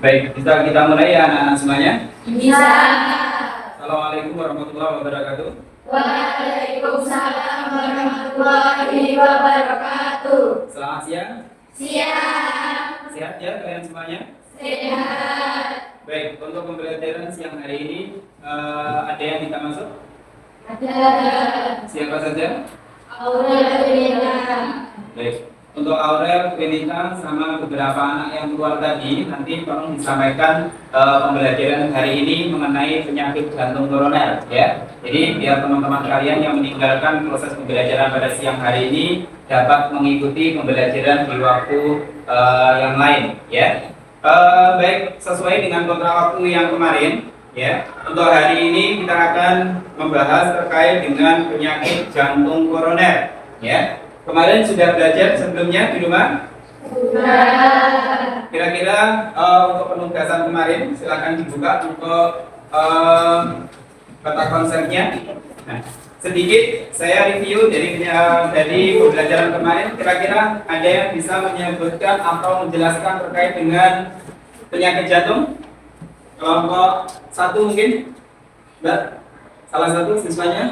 Baik, bisa kita mulai ya anak-anak semuanya? Bisa. Assalamualaikum warahmatullahi wabarakatuh. Waalaikumsalam warahmatullahi wabarakatuh. Selamat siang. Siap. Sehat ya kalian semuanya? Sehat. Baik, untuk pembelajaran siang hari ini ada yang minta masuk? Ada. Siapa saja? Aurelina. Baik, untuk Aurel, Benita, sama beberapa anak yang keluar tadi, nanti tolong disampaikan pembelajaran hari ini mengenai penyakit jantung koroner, ya. Jadi biar teman-teman kalian yang meninggalkan proses pembelajaran pada siang hari ini dapat mengikuti pembelajaran di waktu yang lain, ya. Baik, sesuai dengan kontrak waktu yang kemarin, ya. Untuk hari ini kita akan membahas terkait dengan penyakit jantung koroner, ya. Kemarin sudah belajar sebelumnya di rumah? Sudah. Kira-kira untuk penugasan kemarin silakan dibuka untuk peta konsepnya. Nah, sedikit saya review dari pembelajaran kemarin. Kira-kira ada yang bisa menyebutkan atau menjelaskan terkait dengan penyakit jantung? Kelompok satu mungkin, Mbak? Salah satu siswanya?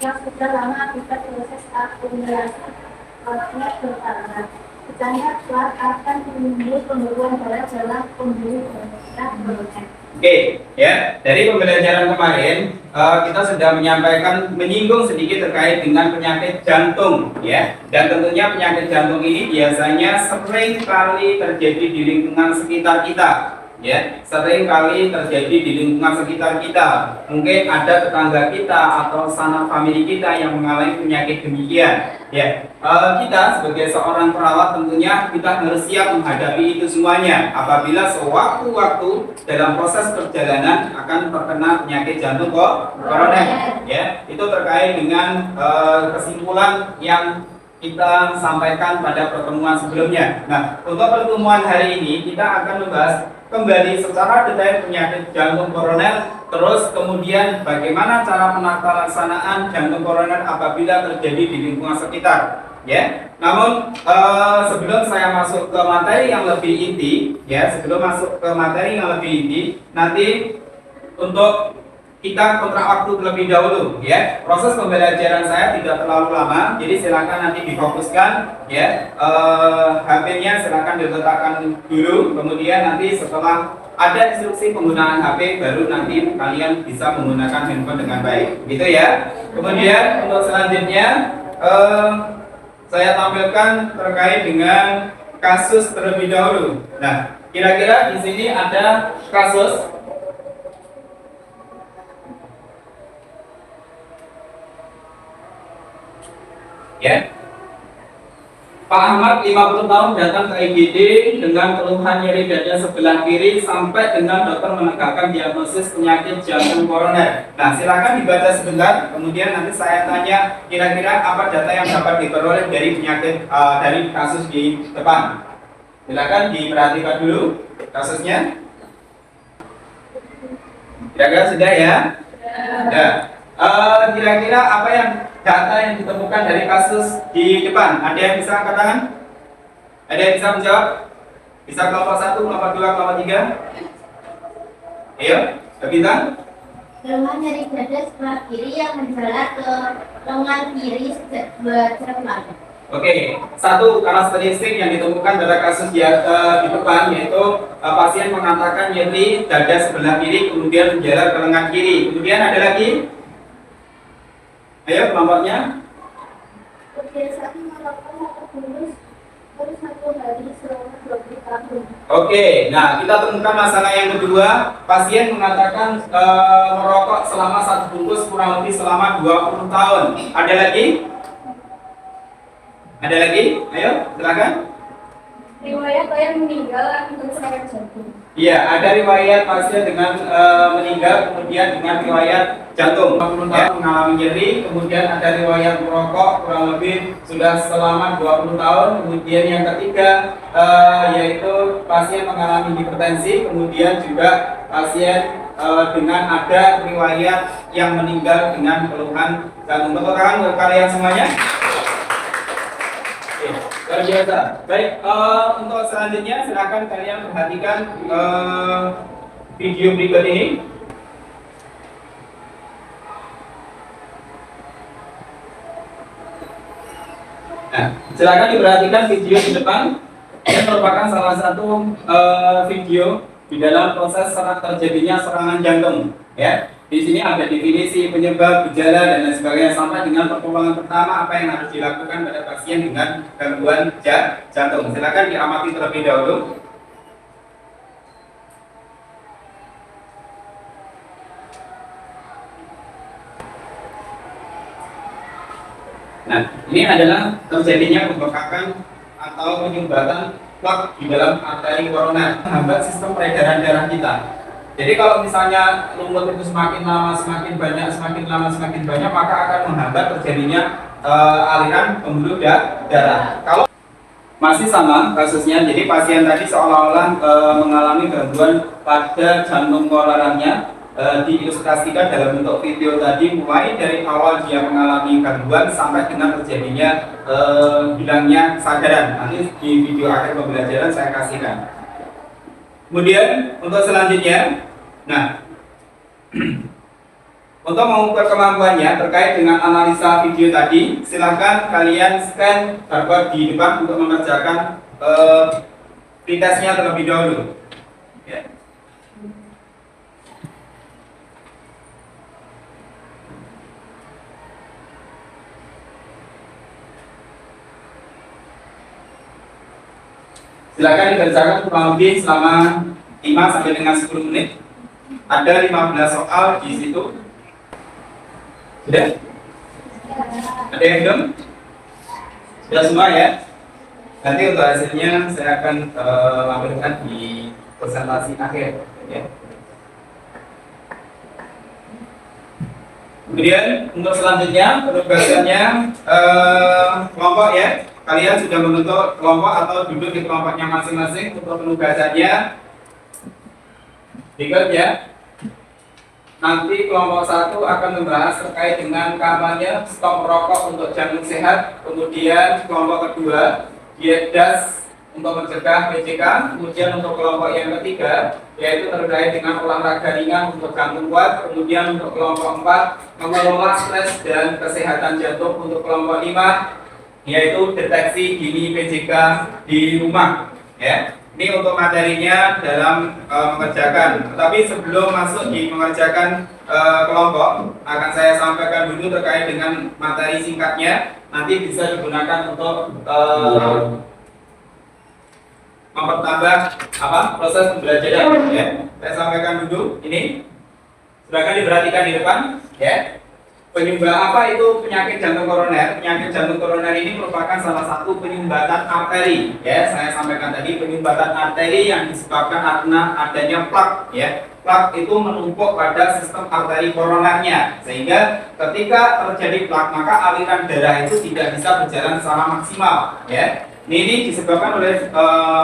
Yang sudah lama akibat proses akumulasi otot bertambah. Misalnya kuat akan menimbulkan pembuluhan darah dalam pembuluh darah koroner. Oke, ya. Dari pembelajaran kemarin kita sudah menyinggung sedikit terkait dengan penyakit jantung, ya. Dan tentunya penyakit jantung ini biasanya sering kali terjadi di lingkungan sekitar kita. Ya, sering kali terjadi di lingkungan sekitar kita. Mungkin ada tetangga kita atau sanak famili kita yang mengalami penyakit demikian. Ya, kita sebagai seorang perawat tentunya kita harus siap menghadapi itu semuanya. Apabila sewaktu-waktu dalam proses perjalanan akan terkena penyakit jantung koroner. Ya, itu terkait dengan kesimpulan yang kita sampaikan pada pertemuan sebelumnya. Nah, untuk pertemuan hari ini kita akan membahas kembali secara detail penyakit jantung koroner, terus kemudian bagaimana cara menata laksanaan jantung koroner apabila terjadi di lingkungan sekitar, ya. Namun sebelum saya masuk ke materi yang lebih inti, nanti untuk kita kontrak waktu terlebih dahulu, ya. Proses pembelajaran saya tidak terlalu lama, jadi silakan nanti difokuskan, ya. HP-nya silakan diletakkan dulu, kemudian nanti setelah ada instruksi penggunaan HP baru nanti kalian bisa menggunakan handphone dengan baik, gitu ya. Kemudian untuk selanjutnya saya tampilkan terkait dengan kasus terlebih dahulu. Nah, kira-kira di sini ada kasus. Ya, Pak Ahmad 50 tahun datang ke IGD dengan keluhan nyeri dada sebelah kiri sampai dengan dokter menegakkan diagnosis penyakit jantung koroner. Nah, silakan dibaca sebentar, kemudian nanti saya tanya kira-kira apa data yang dapat diperoleh dari penyakit dari kasus di depan. Silakan diperhatikan dulu kasusnya. Kira-kira sudah ya? Ya. Kira-kira apa yang data yang ditemukan dari kasus di depan? Ada yang bisa angkat tangan? Ada yang bisa menjawab? Bisa kelompok 1, kelompok 2, kelompok 3? Ayo, Bintang. Keluhan nyeri dada sebelah kiri yang menjalar ke lengan kiri sejak 2 jam lalu. Oke, satu karakteristik yang ditemukan pada kasus di depan yaitu pasien mengatakan nyeri dada sebelah kiri kemudian menjalar ke lengan kiri. Kemudian ada lagi? Ayo kelompoknya. Kebiasaan merokok atau bulus baru 1 hari selama 20 tahun. Oke, nah kita temukan masalah yang kedua. Pasien mengatakan merokok selama 1 bungkus kurang lebih selama 20 tahun. Ada lagi? Ada lagi? Ayo, silakan. Riwayat ayah meninggal akibat serangan jantung. Iya, ada riwayat pasien dengan meninggal, kemudian dengan riwayat jantung. 40 tahun mengalami nyeri, kemudian ada riwayat merokok kurang lebih sudah selama 20 tahun. Kemudian yang ketiga yaitu pasien mengalami hipertensi, kemudian juga pasien dengan ada riwayat yang meninggal dengan keluhan jantung. Tepuk tangan untuk kalian semuanya. Oke. Luar biasa. Baik, untuk selanjutnya silakan kalian perhatikan video berikut ini. Nah, silakan diperhatikan video di depan. Ini merupakan salah satu video di dalam proses terjadinya serangan jantung. Ya, di sini ada definisi penyebab, gejala dan lain sebagainya sampai dengan pertolongan pertama apa yang harus dilakukan pada pasien dengan gangguan jantung. Silakan diamati terlebih dahulu. Nah, ini adalah terjadinya pembekakan atau penyumbatan plak di dalam arteri koroner, menghambat sistem peredaran darah kita. Jadi kalau misalnya lumut itu semakin lama semakin banyak, maka akan menghambat terjadinya aliran pembuluh darah. Kalau masih sama kasusnya, jadi pasien tadi seolah-olah mengalami gangguan pada jantung koronernya. Diilustrasikan dalam bentuk video tadi, mulai dari awal dia mengalami gangguan sampai dengan terjadinya hilangnya kesadaran. Nanti di video akhir pembelajaran saya kasihkan. Kemudian untuk selanjutnya, nah untuk mengukur kemampuannya terkait dengan analisa video tadi, silakan kalian scan barcode di depan untuk mengerjakan pretestnya terlebih dahulu. Ya. Silakan dikerjakan kurang lebih selama 5 sampai dengan 10 menit. Ada 15 soal di situ. Sudah? Ada yang belum? Sudah semua ya? Nanti untuk hasilnya saya akan lampirkan di presentasi akhir. Ya. Kemudian untuk selanjutnya penugasannya kelompok ya. Kalian sudah membentuk kelompok atau duduk di kelompoknya masing-masing. Untuk penugasannya berikut ya. Nanti kelompok 1 akan membahas terkait dengan kampanye stop merokok untuk jantung sehat. Kemudian kelompok kedua diet das untuk mencegah PCK. Kemudian untuk kelompok yang ketiga yaitu terkait dengan olahraga ringan untuk jantung kuat. Kemudian untuk kelompok 4 mengelola stres dan kesehatan jantung. Untuk kelompok 5 yaitu deteksi dini PJK di rumah ya. Ini untuk materinya dalam mengerjakan. Tetapi sebelum masuk di mengerjakan kelompok, akan saya sampaikan dulu terkait dengan materi singkatnya. Nanti bisa digunakan untuk mempertambah proses pembelajaran ya. Saya sampaikan dulu ini. Silakan diperhatikan di depan ya. Penyumbatan apa itu penyakit jantung koroner? Penyakit jantung koroner ini merupakan salah satu penyumbatan arteri. Ya, saya sampaikan tadi penyumbatan arteri yang disebabkan karena adanya plak. Ya, plak itu menumpuk pada sistem arteri koronernya, sehingga ketika terjadi plak maka aliran darah itu tidak bisa berjalan secara maksimal. Ya, ini disebabkan oleh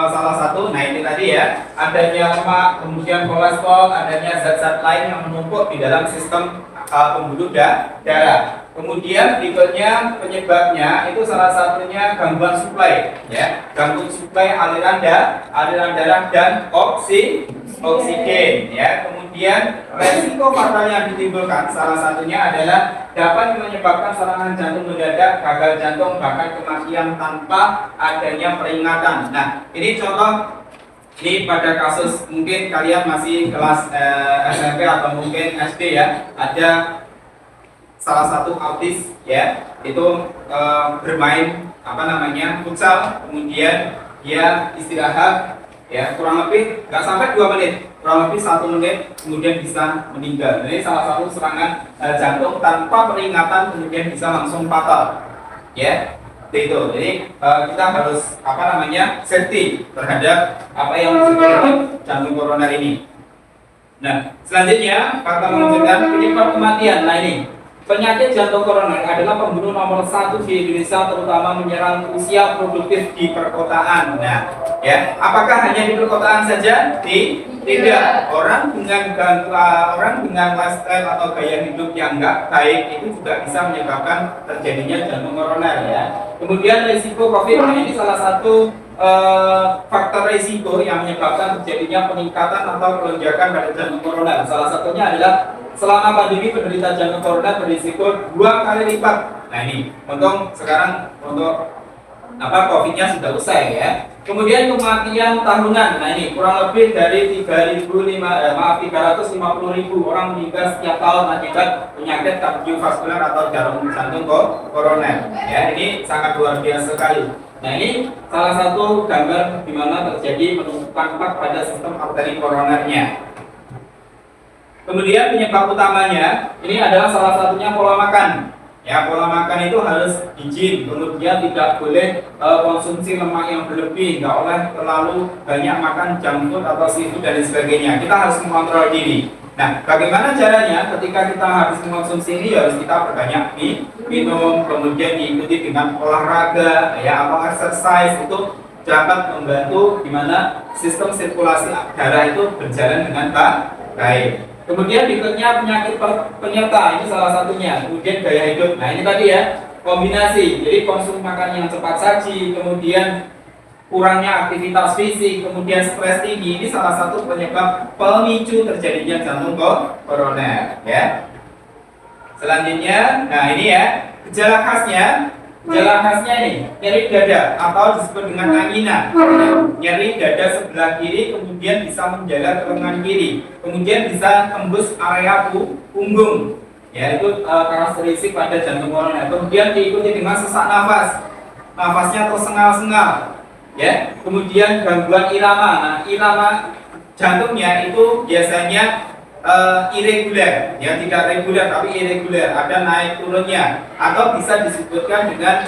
salah satu. Nah ini tadi ya, adanya lemak, kemudian kolesterol, adanya zat-zat lain yang menumpuk di dalam sistem pembuluh darah. Kemudian berikutnya penyebabnya itu salah satunya gangguan suplai ya, gangguan suplai aliran darah dan oksigen ya. Kemudian resiko fatal yang ditimbulkan salah satunya adalah dapat menyebabkan serangan jantung mendadak, gagal jantung, bahkan kematian tanpa adanya peringatan. Nah ini contoh. Ini pada kasus mungkin kalian masih kelas SMP atau mungkin SD ya, ada salah satu autis ya, itu bermain futsal, kemudian dia istirahat ya kurang lebih nggak sampai 2 menit, kurang lebih 1 menit, kemudian bisa meninggal. Ini salah satu serangan jantung tanpa peringatan, kemudian bisa langsung fatal ya. Itu. Jadi kita harus safety terhadap apa yang disebut jantung koroner ini. Nah, selanjutnya fakta menunjukkan penyebab kematian. Nah ini penyakit jantung koroner adalah pembunuh nomor 1 di Indonesia, terutama menyerang usia produktif di perkotaan. Nah, ya, apakah hanya di perkotaan saja? Tidak. Orang dengan lifestyle atau gaya hidup yang enggak baik itu juga bisa menyebabkan terjadinya jantung koroner ya. Kemudian risiko COVID, nah ini salah satu faktor risiko yang menyebabkan terjadinya peningkatan atau lonjakan pada jantung koroner. Salah satunya adalah selama pandemi penderita jantung koroner berisiko 2 kali lipat. Nah ini, untung sekarang untuk COVID-nya sudah usai ya. Kemudian kematian tahunan, nah ini kurang lebih dari 350.000 orang meninggal setiap tahun akibat penyakit kardiovaskular atau jantung koroner. Ya, ini sangat luar biasa sekali. Nah ini salah satu gambar di mana terjadi penumpukan lemak pada sistem arteri koronernya. Kemudian penyebab utamanya ini adalah salah satunya pola makan. Ya, pola makan itu harus izin, kemudian tidak boleh konsumsi lemak yang berlebih, nggak boleh terlalu banyak makan junk food atau seafood dan sebagainya. Kita harus mengontrol diri. Nah, bagaimana caranya? Ketika kita habis mengkonsumsi ini, harus kita perbanyak minum, kemudian diikuti dengan olahraga, ya atau exercise itu dapat membantu di mana sistem sirkulasi darah itu berjalan dengan baik. Kemudian berikutnya penyakit penyerta, ini salah satunya. Kemudian gaya hidup, nah ini tadi ya kombinasi. Jadi konsumsi makan yang cepat saji, kemudian kurangnya aktivitas fisik, kemudian stres tinggi, ini salah satu penyebab pemicu terjadinya jantung koroner. Ya. Selanjutnya, nah ini ya gejala khasnya. Gejala khasnya ini nyeri dada atau disebut dengan angina. Nyeri dada sebelah kiri, kemudian bisa menjalar ke lengan kiri, kemudian bisa tembus area punggung. Ya itu karakteristik pada jantung koroner. Kemudian diikuti dengan sesak nafas, nafasnya tersengal-sengal. Ya, kemudian gangguan irama. Nah, irama jantungnya itu biasanya irregular, ya tidak reguler tapi irregular, ada naik turunnya, atau bisa disebutkan dengan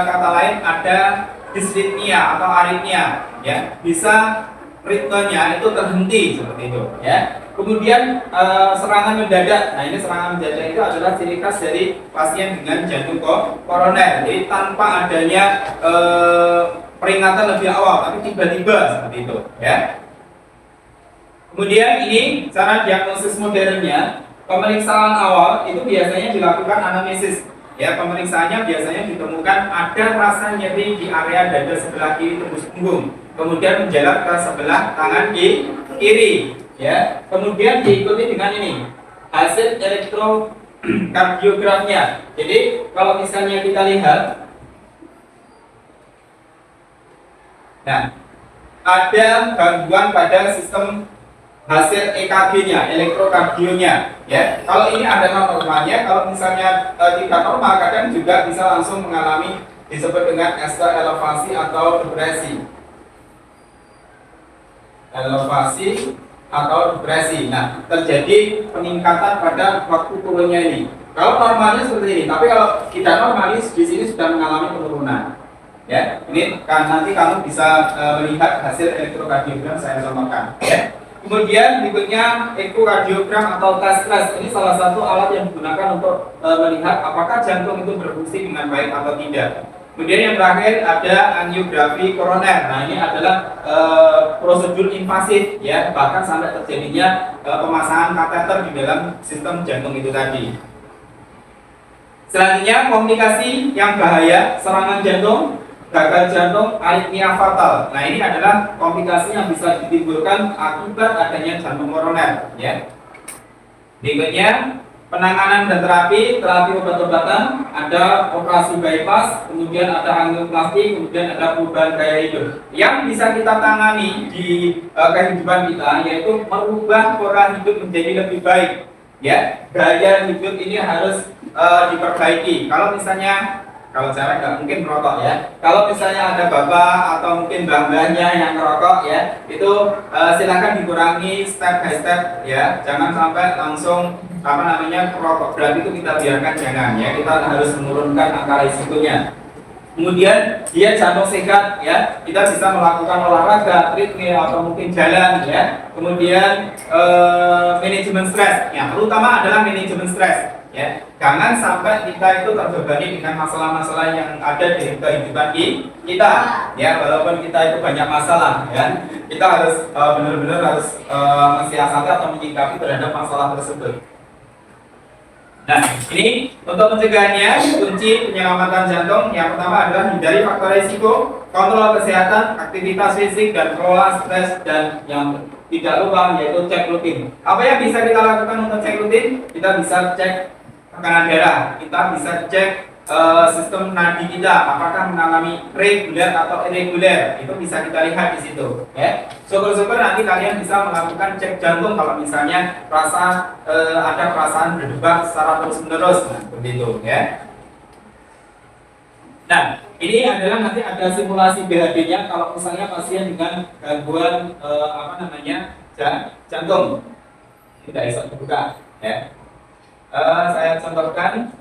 kata lain ada disritmia atau aritmia, ya bisa ritmenya itu terhenti seperti itu, ya. Kemudian serangan mendadak, nah ini serangan mendadak itu adalah ciri khas dari pasien dengan jantung koroner, jadi tanpa adanya peringatan lebih awal, tapi tiba-tiba seperti itu, ya. Kemudian ini cara diagnosis modernnya, pemeriksaan awal itu biasanya dilakukan anamnesis. Ya, pemeriksaannya biasanya ditemukan ada rasa nyeri di area dada sebelah kiri tembus punggung, kemudian menjalar ke sebelah tangan kiri. Ya, kemudian diikuti dengan ini hasil elektrokardiografnya. Jadi kalau misalnya kita lihat, nah ada gangguan pada sistem hasil EKG-nya, elektrokardionya, ya. Kalau ini ada normalnya, kalau misalnya tidak normal, kadang juga bisa langsung mengalami disebut dengan elevasi atau depresi. Elevasi atau depresi. Nah, terjadi peningkatan pada waktu turunnya ini. Kalau normalnya seperti ini, tapi kalau tidak normalis di sini sudah mengalami penurunan. Ya, ini kan nanti kamu bisa melihat hasil elektrokardiogram saya contohkan, ya. Kemudian berikutnya ekokardiogram atau tes stres. Ini salah satu alat yang digunakan untuk melihat apakah jantung itu berfungsi dengan baik atau tidak. Kemudian yang terakhir ada angiografi koroner. Nah ini adalah prosedur invasif, ya, bahkan sampai terjadinya pemasangan kateter di dalam sistem jantung itu tadi. Selanjutnya komplikasi yang bahaya, serangan jantung, gagal jantung, aritmia fatal. Nah ini adalah komplikasi yang bisa ditimbulkan akibat adanya jantung koroner, ya. Berikutnya penanganan dan terapi obat-obatan, ada operasi bypass, kemudian ada angioplasti, kemudian ada perubahan gaya hidup. Yang bisa kita tangani di kehidupan kita yaitu merubah pola hidup menjadi lebih baik, ya. Gaya hidup ini harus diperbaiki. Kalau saya nggak mungkin merokok, ya. Kalau misalnya ada bapak atau mungkin mbah-mbahnya yang merokok, ya, itu silakan dikurangi step by step, ya. Jangan sampai langsung merokok. Berarti itu kita biarkan, jangan, ya. Kita harus menurunkan angka risikonya. Kemudian dia jantung sehat ya, kita bisa melakukan olahraga, treadmill atau mungkin jalan ya. Kemudian manajemen stres, yang terutama adalah manajemen stres ya. Jangan sampai kita itu terbebani dengan masalah-masalah yang ada di kehidupan kita ya. Walaupun kita itu banyak masalah ya, kita harus benar-benar harus mensiasati atau menyikapi terhadap masalah tersebut. Nah, ini untuk mencegahnya, kunci penyelamatan jantung yang pertama adalah hindari faktor risiko, kontrol kesehatan, aktivitas fisik, dan kelola stres, dan yang tidak lupa yaitu cek rutin. Apa yang bisa kita lakukan untuk cek rutin? Kita bisa cek tekanan darah, kita bisa cek sistem nadi kita, apakah mengalami reguler atau irregular, itu bisa kita lihat di situ. Ya, syukur-syukur nanti kalian bisa melakukan cek jantung kalau misalnya ada perasaan berdebar secara terus-menerus, nah, begitu ya. Nah, ini adalah nanti ada simulasi BHD-nya kalau misalnya pasien dengan gangguan jantung. Ini tidak bisa terbuka ya. Saya contohkan.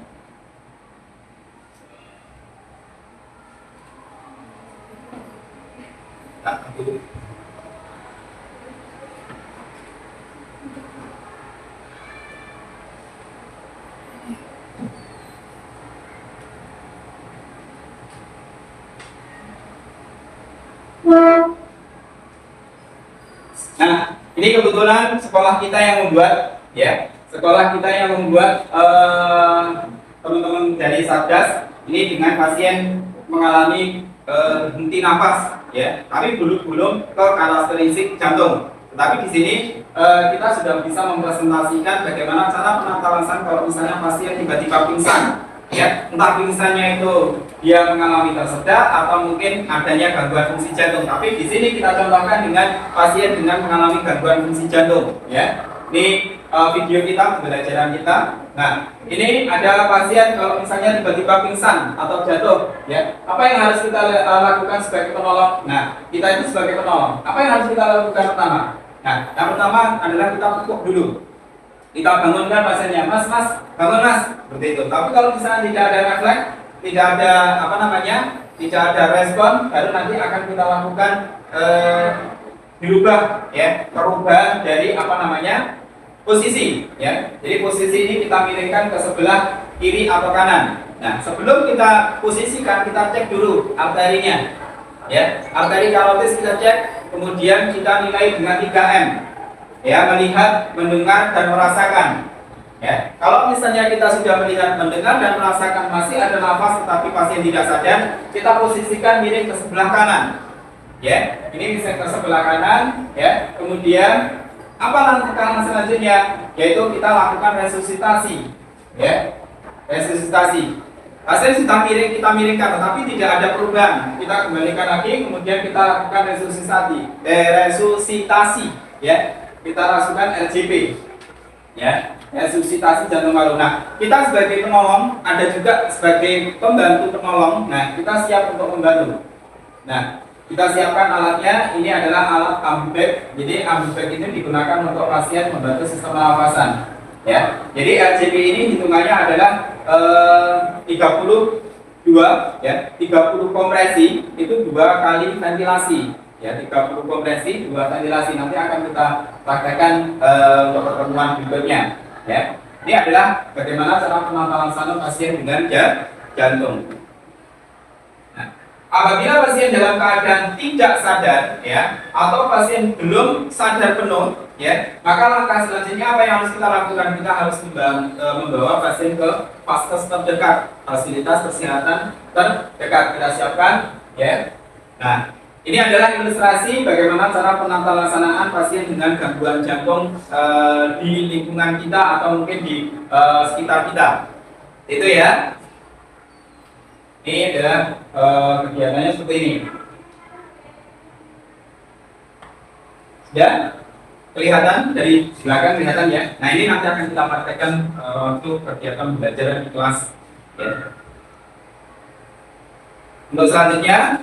Nah, ini kebetulan sekolah kita yang membuat, ya, sekolah kita yang membuat teman-teman dari Satgas ini dengan pasien mengalami henti nafas, ya, tapi belum ke karakteristik jantung. Tetapi di sini kita sudah bisa mempresentasikan bagaimana cara penatalasan kalau misalnya pasien tiba-tiba pingsan. Ya, entah pingsannya itu dia mengalami tersedak atau mungkin adanya gangguan fungsi jantung. Tapi di sini kita contohkan dengan pasien dengan mengalami gangguan fungsi jantung. Ya, ini video kita, pembelajaran kita. Nah, ini adalah pasien kalau misalnya tiba-tiba pingsan atau jatuh. Ya, apa yang harus kita lakukan sebagai penolong? Nah, kita itu sebagai penolong. Apa yang harus kita lakukan pertama? Nah, yang pertama adalah kita pukul dulu. Kita bangunkan pasiennya, mas, bangun mas, seperti itu. Tapi kalau misalnya tidak ada refleks, tidak ada tidak ada respon, baru nanti akan kita lakukan dirubah, ya, perubahan dari posisi, ya. Jadi posisi ini kita miringkan ke sebelah kiri atau kanan. Nah, sebelum kita posisikan, kita cek dulu arterinya, ya. Arteri karotis kita cek, kemudian kita nilai dengan 3M. Ya, melihat, mendengar, dan merasakan. Ya, kalau misalnya kita sudah melihat, mendengar, dan merasakan masih ada nafas tetapi pasien tidak sadar, kita posisikan miring ke sebelah kanan. Ya, ini bisa ke sebelah kanan. Ya, kemudian apa langkah selanjutnya? Yaitu kita lakukan resusitasi. Ya, resusitasi. Pasien sudah miring, kita miringkan, tetapi tidak ada perubahan. Kita kembalikan lagi, kemudian kita lakukan resusitasi. Ya. Kita lakukan RJP, ya, resusitasi jantung paru. Nah, kita sebagai penolong, ada juga sebagai pembantu penolong. Nah, kita siap untuk membantu. Nah, kita siapkan alatnya. Ini adalah alat ambibag. Jadi ambibag ini digunakan untuk pasien membantu sistem pernafasan. Ya, jadi RJP ini hitungannya adalah 32, ya, 30 kompresi itu 2 kali ventilasi. Ya, 30 kompresi, 2 ventilasi. Nanti akan kita praktekkan untuk pertemuan berikutnya. Ya, ini adalah bagaimana cara penatalasan pasien dengan jantung. Nah, apabila pasien dalam keadaan tidak sadar, ya, atau pasien belum sadar penuh, ya, maka langkah selanjutnya apa yang harus kita lakukan? Kita harus membawa pasien ke vaskes terdekat, fasilitas kesehatan terdekat kita siapkan, ya. Nah, ini adalah ilustrasi bagaimana cara penatalassanaan pasien dengan gangguan jantung di lingkungan kita atau mungkin di sekitar kita. Itu ya. Ini adalah kegiatannya seperti ini. Ya, kelihatan dari belakang kelihatan ya. Nah, ini nanti akan kita praktekkan untuk kegiatan pembelajaran di kelas. Ya. Untuk selanjutnya,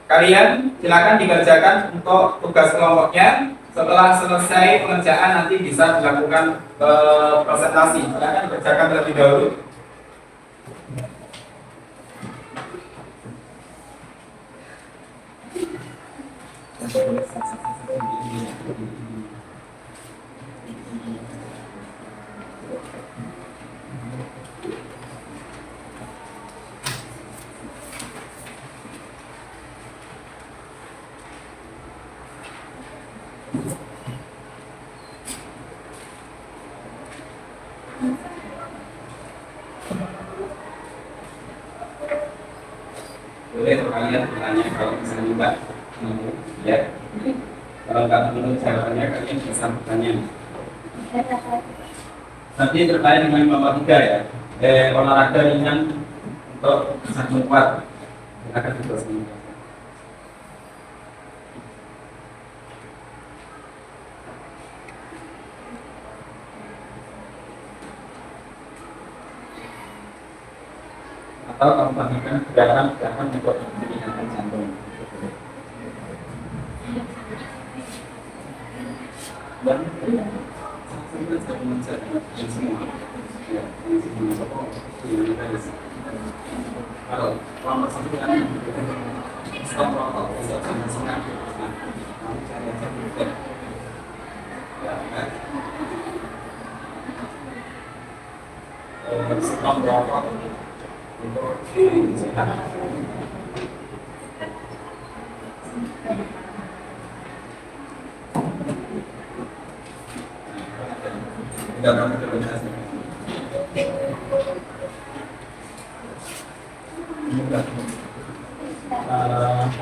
kalian silakan dikerjakan untuk tugas kelompoknya. Setelah selesai pengerjaan nanti bisa dilakukan presentasi. Silakan dikerjakan terlebih dahulu. Boleh untuk kalian bertanya kalau misalnya Mbak mau, ya. Kalau nggak menurut jawabannya kalian bisa bertanya. Nanti terkait dengan nomor 3 ya, olahraga ringan untuk satu kuat. Silakan diteruskan. Atau kamu tambahkan gerakan untuk meningkatkan jantung. Dan semua. Ya, kalau nomor 1 kan stop rokok untuk senang-senang. Nah, kamu cari aja gitu. Ya, kan? Stop rokok untuk sehat. Tidak mau implementasi.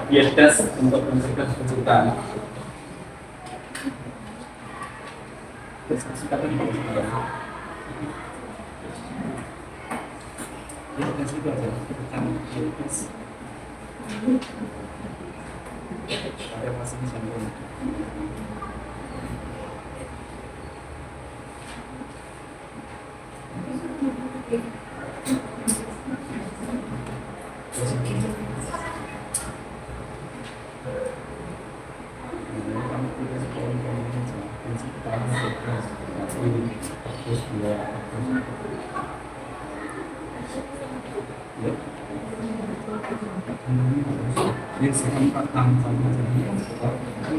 Bias untuk mencegah kesulitan. Ini sekarang Pak sama ini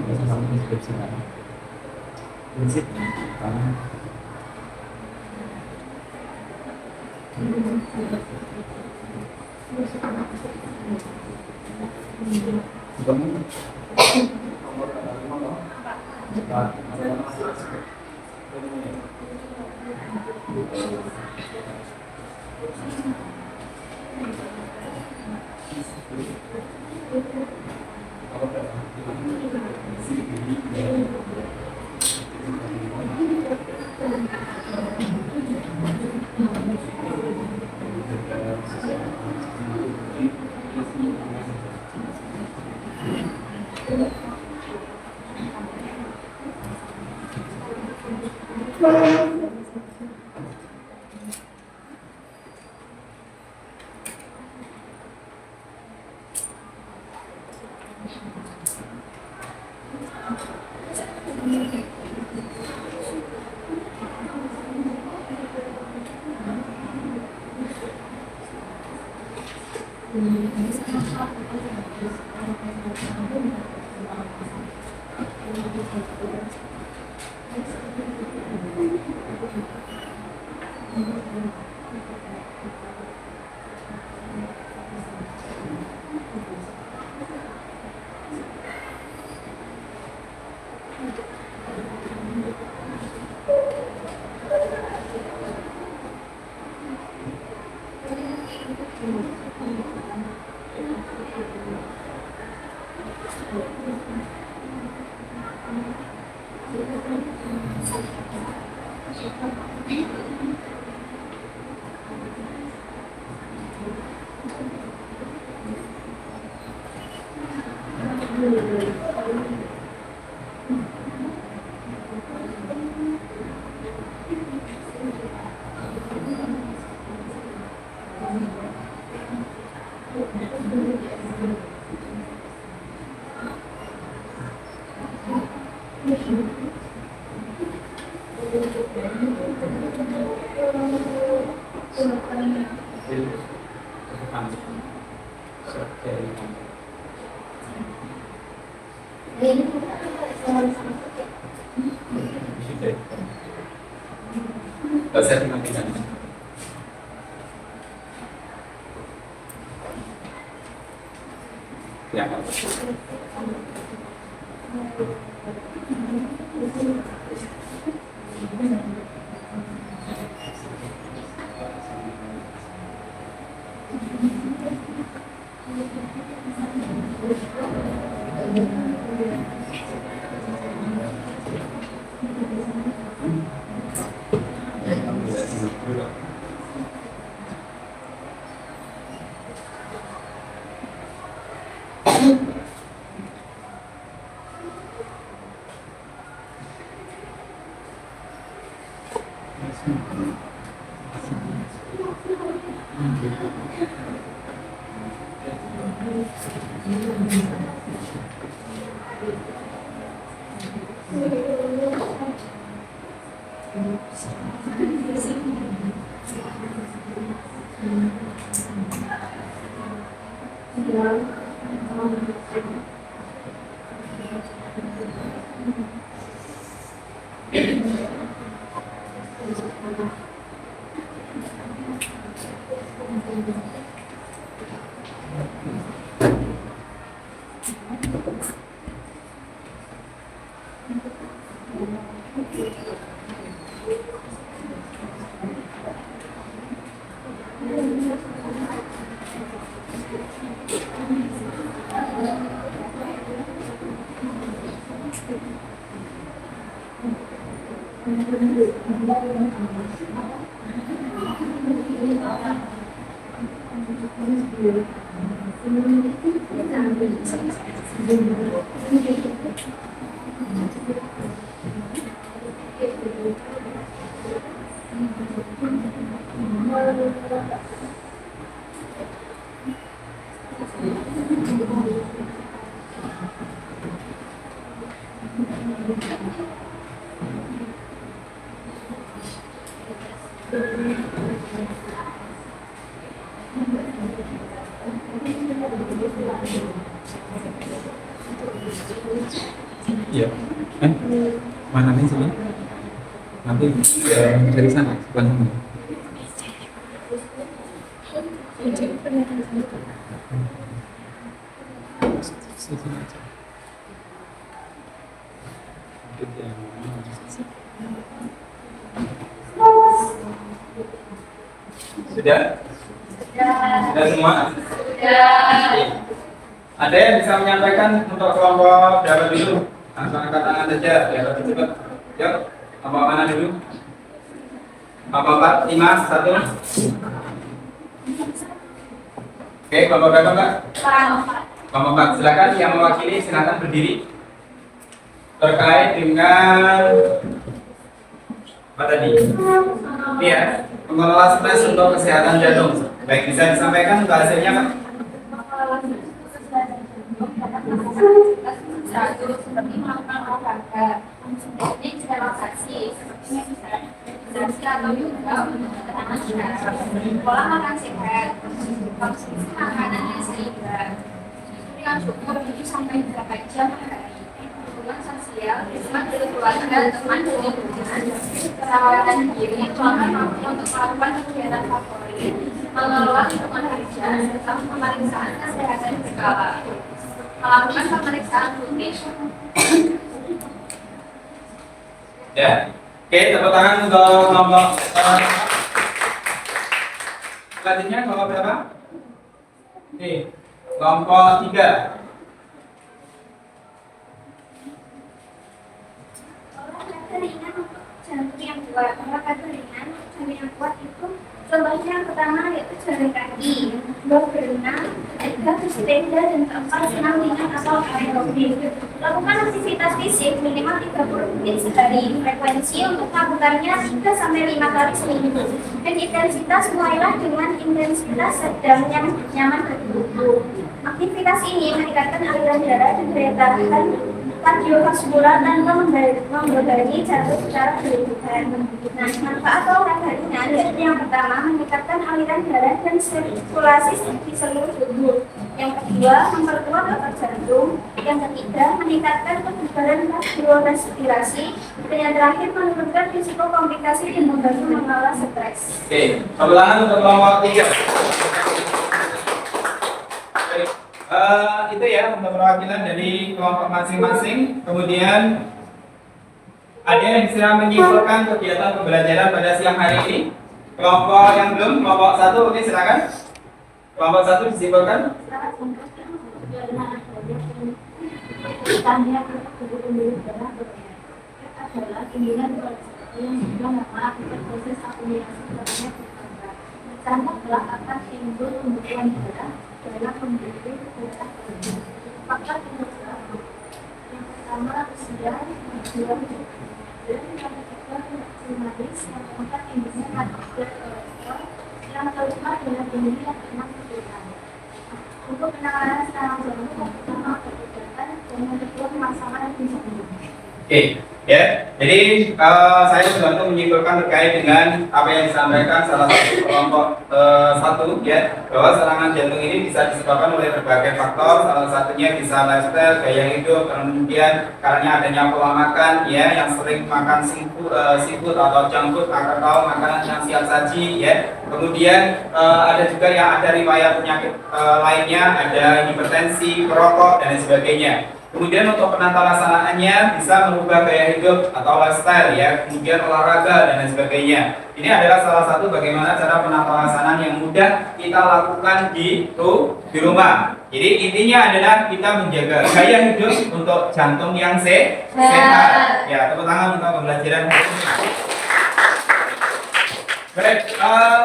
bisa sama deskripsi kan. Prinsip karena Ini Bahasa dimatikan. Ya. Iya. Mana nih sini? Nanti dari sana, sebelah sana. Sini aja. Sudah? Sudah semua? Ada yang bisa menyampaikan untuk kelompok berapa dulu? Langsung angkat tangan saja, biar lebih cepat. Yuk, kelompok mana dulu? Kelompok 4, 5, 1. Oke, kelompok berapa Mbak? Kelompok 4, silakan yang mewakili silakan berdiri. Terkait dengan apa tadi? Iya, mengelola stres untuk kesehatan jantung. Baik, bisa disampaikan untuk hasilnya Pak? Seperti melakukan olahraga, ini relaksasi, atau yoga untuk ketenangan, pola makan sehat, konsumsi makanan yang seimbang, tidur yang cukup 7 sampai 8 jam per hari, hubungan sosial, bersama dengan keluarga, teman dan lingkungan, perawatan diri, melakukan waktu untuk melakukan kegiatan favorit, mengelola lingkungan kerja, serta pemeriksaan kesehatan berkala. Melakukan pemeriksaan rutin. Ya. Oke, tepuk tangan untuk kelompok. Selanjutnya kelompok berapa? Oke, kelompok 3. Olahraga ringan untuk jantung yang kuat. Olahraga ringan untuk jantung yang kuat itu contohnya yang pertama yaitu jalan kaki, kedua berenang, ketiga bersepeda, dan keempat senam ringan atau aerobik. Lakukan aktivitas fisik minimal 30 menit sehari. Frekuensi untuk melakukannya 3 sampai 5 kali seminggu. Dan intensitas mulailah dengan intensitas sedang yang nyaman bagi tubuh. Aktivitas ini meningkatkan aliran darah dan daya tahan kardiovaskular tanpa membebani jantung secara berlebihan. Nah, manfaat olahraga ringan yaitu yang pertama meningkatkan aliran darah dan sirkulasi di seluruh tubuh. Yang kedua, memperkuat otot jantung. Yang ketiga, meningkatkan kebugaran kardiorespirasi. Dan yang terakhir, menurunkan risiko komplikasi dan membantu mengelola stres. Oke, tepuk tangan untuk kelompok 3. Baik, itu ya untuk perwakilan dari kelompok masing-masing. Kemudian ada yang bisa menyimpulkan kegiatan pembelajaran pada siang hari ini? Kelompok yang belum, kelompok 1, oke silakan. Kelompok 1 disimpulkan. Tanda tubuh pembuluh darah adalah keinginan yang sudah lama akibat proses akumulasi darahnya bertambah. Tanda telah akan timbul pembekuan darah dalam pembuluh darah. Faktor penyebab yang pertama usia, kedua dan yang ketiga klimatis, yang keempat tingginya kadar kolesterol, yang kelima adalah tinggi yang pernah diberikan. Untuk penanganan serangan jantung yang pertama kegiatan dan yang kedua pemasangan insulin. Oke, ya. Jadi saya bantu menyimpulkan terkait dengan apa yang disampaikan salah satu kelompok 1 ya, bahwa serangan jantung ini bisa disebabkan oleh berbagai faktor. Salah satunya bisa lifestyle, gaya hidup, kemudian karena adanya pola makan ya, yang sering makan seafood atau junk food atau makanan yang siap saji ya. Kemudian ada juga yang ada riwayat penyakit lainnya, ada hipertensi, perokok dan lain sebagainya. Kemudian untuk penata laksanaannya bisa merubah gaya hidup atau lifestyle ya, kemudian olahraga dan lain sebagainya. Ini adalah salah satu bagaimana cara penata laksanaan yang mudah kita lakukan di rumah. Jadi intinya adalah kita menjaga gaya hidup untuk jantung yang sehat. Ya, tepuk tangan untuk pembelajaran hari ini. Baik,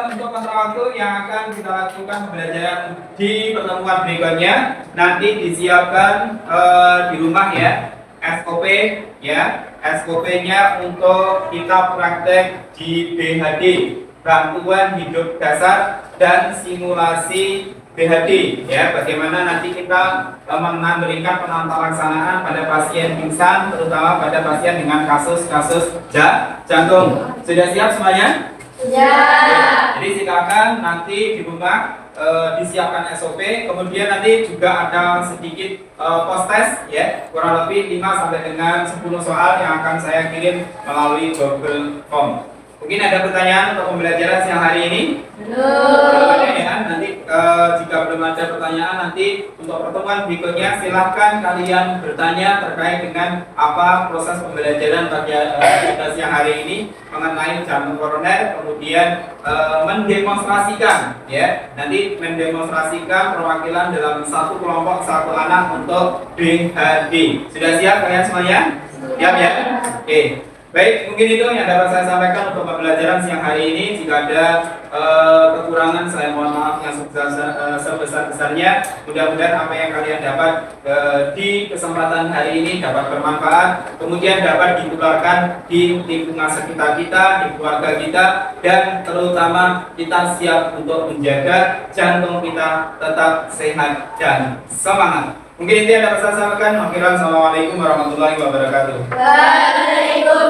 untuk waktu yang akan kita lakukan pembelajaran di pertemuan berikutnya nanti disiapkan di rumah ya, SOP ya, SOP-nya untuk kita praktek di BHD, bantuan hidup dasar dan simulasi BHD ya, bagaimana nanti kita memberikan penata laksanaan pada pasien pingsan, terutama pada pasien dengan kasus-kasus jantung. Sudah siap semuanya? Ya. Jadi silakan nanti di rumah disiapkan SOP, kemudian nanti juga ada sedikit post test ya, kurang lebih 5 sampai dengan 10 soal yang akan saya kirim melalui Google Form. Mungkin ada pertanyaan untuk pembelajaran siang hari ini? Belum ada ya. Nanti jika belum ada pertanyaan, nanti untuk pertemuan berikutnya silahkan kalian bertanya terkait dengan apa proses pembelajaran pada siang hari ini mengenai jantung koroner, kemudian mendemonstrasikan ya, nanti mendemonstrasikan perwakilan dalam satu kelompok satu anak untuk BHD. Sudah siap kalian semuanya? Siap ya? Oke. Baik, mungkin itu yang dapat saya sampaikan untuk pembelajaran siang hari ini. Jika ada kekurangan, saya mohon maaf yang sebesar-besarnya. Mudah-mudahan apa yang kalian dapat di kesempatan hari ini dapat bermanfaat, kemudian dapat ditularkan di lingkungan sekitar kita, di keluarga kita, dan terutama kita siap untuk menjaga jantung kita tetap sehat dan semangat. Mungkin itu yang dapat saya sampaikan. Assalamualaikum warahmatullahi wabarakatuh. Waalaikumsalam.